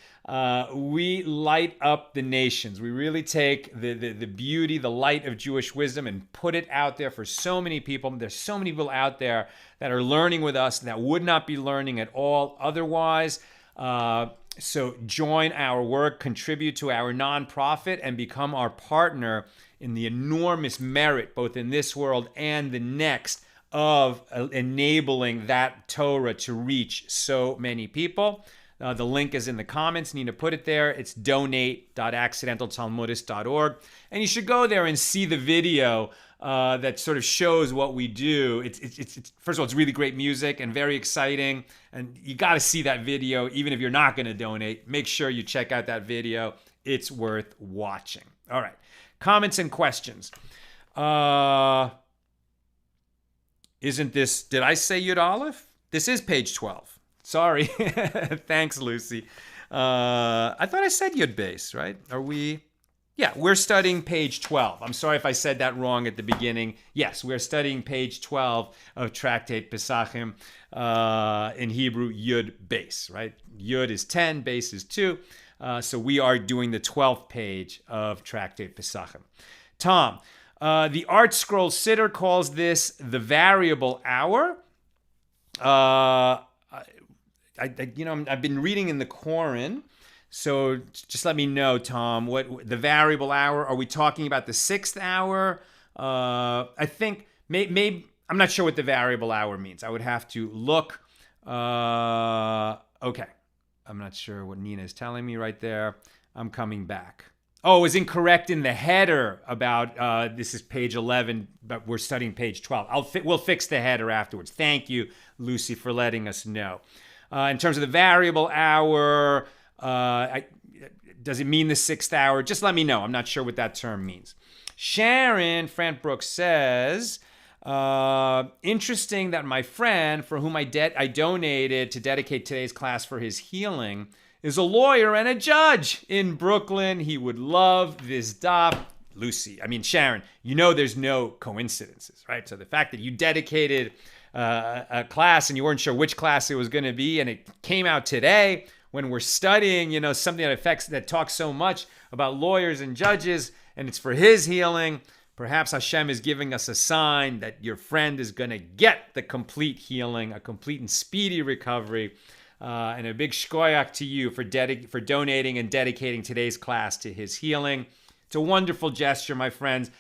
We light up the nations. We really take the beauty, the light of Jewish wisdom and put it out there for so many people. There's so many people out there that are learning with us that would not be learning at all otherwise. So join our work, contribute to our nonprofit, and become our partner in the enormous merit, both in this world and the next, of enabling that Torah to reach so many people. The link is in the comments. Nina put it there. It's donate.accidentaltalmudist.org. And you should go there and see the video that sort of shows what we do. It's first of all, it's really great music and very exciting. And you got to see that video, even if you're not going to donate. Make sure you check out that video. It's worth watching. All right. Comments and questions. Isn't this, did I say Yud Aleph? This is page 12. Sorry. Thanks, Lucy. I thought I said Yud Beis, right? Are we? Yeah, we're studying page 12. I'm sorry if I said that wrong at the beginning. Yes, we're studying page 12 of Tractate Pesachim, in Hebrew, Yud Beis, right? Yud is 10, Beis is 2. So we are doing the 12th page of Tractate Pesachim. Tom, the Art Scroll Sitter calls this the variable hour. I've been reading in the Koran, so just let me know, Tom, what the variable hour, are we talking about the 6th hour? I think maybe I'm not sure what the variable hour means. I would have to look. Okay. I'm not sure what Nina is telling me right there. I'm coming back. Oh, it was incorrect in the header about, this is page 11, but we're studying page 12. We'll fix the header afterwards. Thank you, Lucy, for letting us know. In terms of the variable hour, does it mean the 6th hour? Just let me know. I'm not sure what that term means. Sharon Brooks says, interesting that my friend, for whom I donated to dedicate today's class for his healing, is a lawyer and a judge in Brooklyn. He would love this daf. Sharon, there's no coincidences, right? So the fact that you dedicated a class and you weren't sure which class it was going to be, and it came out today when we're studying, something that talks so much about lawyers and judges, and it's for his healing. Perhaps Hashem is giving us a sign that your friend is going to get the complete healing, a complete and speedy recovery. And a big shkoyak to you for donating and dedicating today's class to his healing. It's a wonderful gesture, my friends,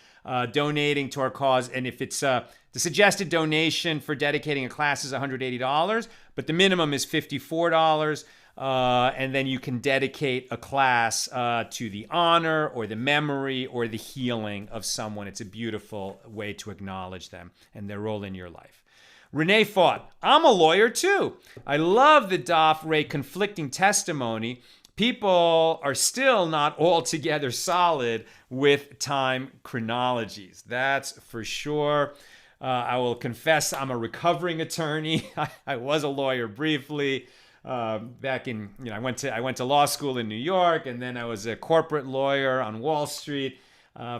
donating to our cause. And if it's the suggested donation for dedicating a class is $180, but the minimum is $54. And then you can dedicate a class to the honor or the memory or the healing of someone. It's a beautiful way to acknowledge them and their role in your life. Renee Fought, I'm a lawyer too. I love the Daf Ray conflicting testimony. People are still not altogether solid with time chronologies. That's for sure. I will confess I'm a recovering attorney. I was a lawyer briefly. Back in, I went to law school in New York, and then I was a corporate lawyer on Wall Street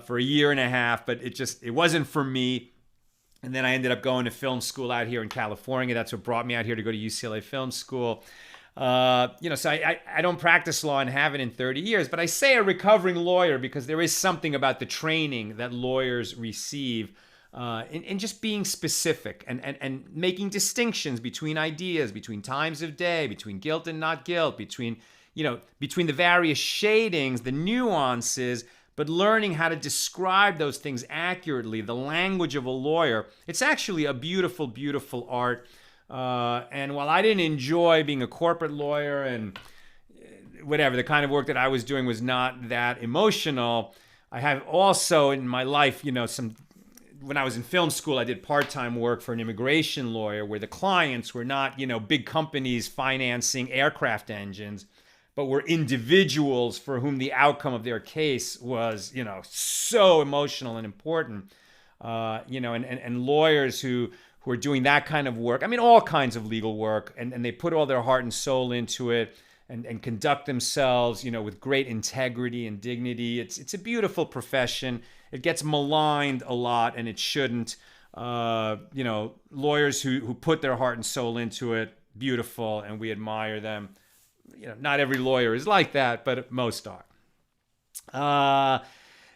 for a year and a half, but it wasn't for me. And then I ended up going to film school out here in California. That's what brought me out here to go to UCLA Film School. So I don't practice law and haven't in 30 years, but I say a recovering lawyer because there is something about the training that lawyers receive in just being specific and making distinctions between ideas, between times of day, between guilt and not guilt, between the various shadings, the nuances, but learning how to describe those things accurately, the language of a lawyer. It's actually a beautiful, beautiful art. And while I didn't enjoy being a corporate lawyer and whatever, the kind of work that I was doing was not that emotional, I have also in my life, when I was in film school, I did part-time work for an immigration lawyer where the clients were not, big companies financing aircraft engines, but were individuals for whom the outcome of their case was, so emotional and important. And lawyers who are doing that kind of work, all kinds of legal work, and they put all their heart and soul into it and conduct themselves, with great integrity and dignity. It's a beautiful profession. It gets maligned a lot, and it shouldn't. Lawyers who put their heart and soul into it, beautiful, and we admire them. Not every lawyer is like that, but most are.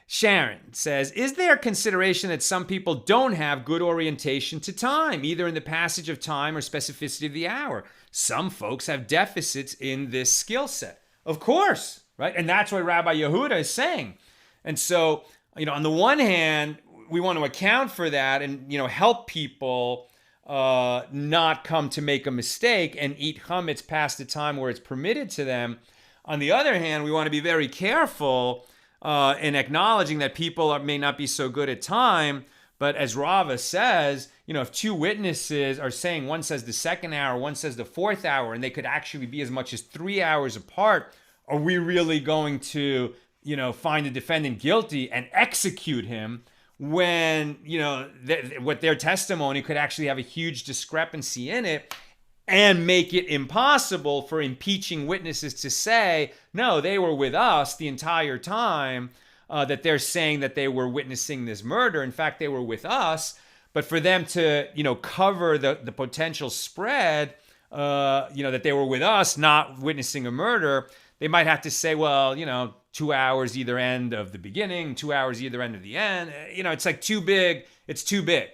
Sharon says, is there consideration that some people don't have good orientation to time, either in the passage of time or specificity of the hour? Some folks have deficits in this skill set. Of course, right? And that's what Rabbi Yehuda is saying. And so, on the one hand, we want to account for that and, help people not come to make a mistake and eat chametz past the time where it's permitted to them. On the other hand, we want to be very careful in acknowledging that people may not be so good at time. But as Rava says, if two witnesses are saying, one says the second hour, one says the fourth hour, and they could actually be as much as 3 hours apart, are we really going to, find the defendant guilty and execute him when, what their testimony could actually have a huge discrepancy in it and make it impossible for impeaching witnesses to say, no, they were with us the entire time that they're saying that they were witnessing this murder. In fact, they were with us. But for them to, cover the potential spread, that they were with us, not witnessing a murder, they might have to say, well, 2 hours either end of the beginning, 2 hours either end of the end. It's like too big. It's too big.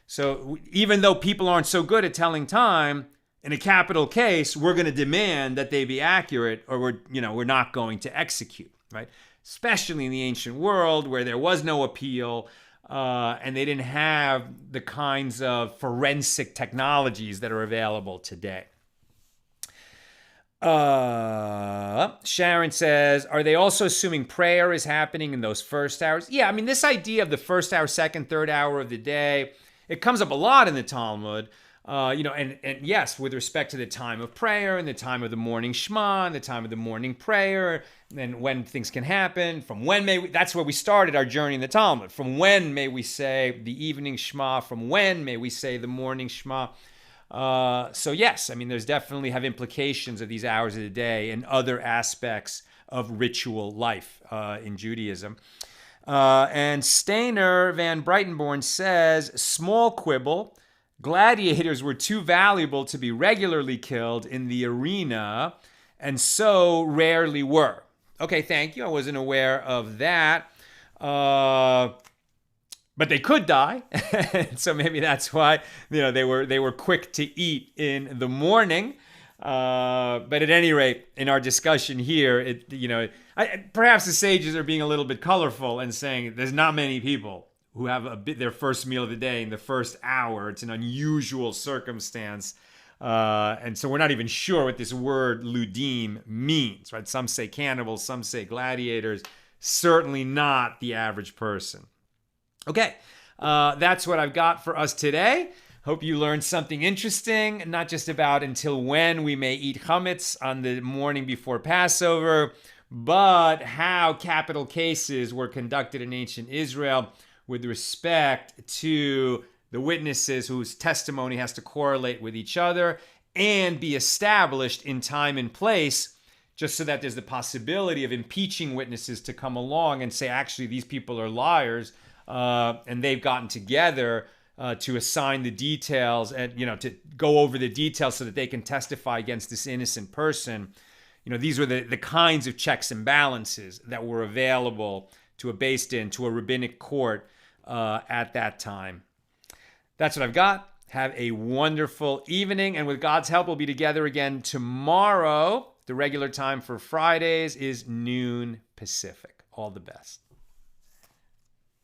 So even though people aren't so good at telling time, in a capital case, we're going to demand that they be accurate, or we're not going to execute, right? Especially in the ancient world where there was no appeal and they didn't have the kinds of forensic technologies that are available today. Sharon says, are they also assuming prayer is happening in those first hours? Yeah, this idea of the first hour, second, third hour of the day, it comes up a lot in the Talmud. And yes, with respect to the time of prayer and the time of the morning Shema and the time of the morning prayer, and when things can happen, that's where we started our journey in the Talmud. From when may we say the evening Shema? From when may we say the morning Shema? So yes, there's definitely have implications of these hours of the day and other aspects of ritual life in Judaism. And Stainer Van Breitenborn says, small quibble, gladiators were too valuable to be regularly killed in the arena, and so rarely were. Okay, thank you. I wasn't aware of that. But they could die, so maybe that's why they were quick to eat in the morning. But at any rate, in our discussion here, perhaps the sages are being a little bit colorful and saying there's not many people who have their first meal of the day in the first hour. It's an unusual circumstance. And so we're not even sure what this word ludim means, right? Some say cannibals, some say gladiators. Certainly not the average person. Okay, that's what I've got for us today. Hope you learned something interesting, not just about until when we may eat chametz on the morning before Passover, but how capital cases were conducted in ancient Israel with respect to the witnesses whose testimony has to correlate with each other and be established in time and place, just so that there's the possibility of impeaching witnesses to come along and say, actually, these people are liars, and they've gotten together to assign the details and, to go over the details so that they can testify against this innocent person. These were the kinds of checks and balances that were available to a beis din, to a rabbinic court, at that time. That's what I've got. Have a wonderful evening. And with God's help, we'll be together again tomorrow. The regular time for Fridays is noon Pacific. All the best.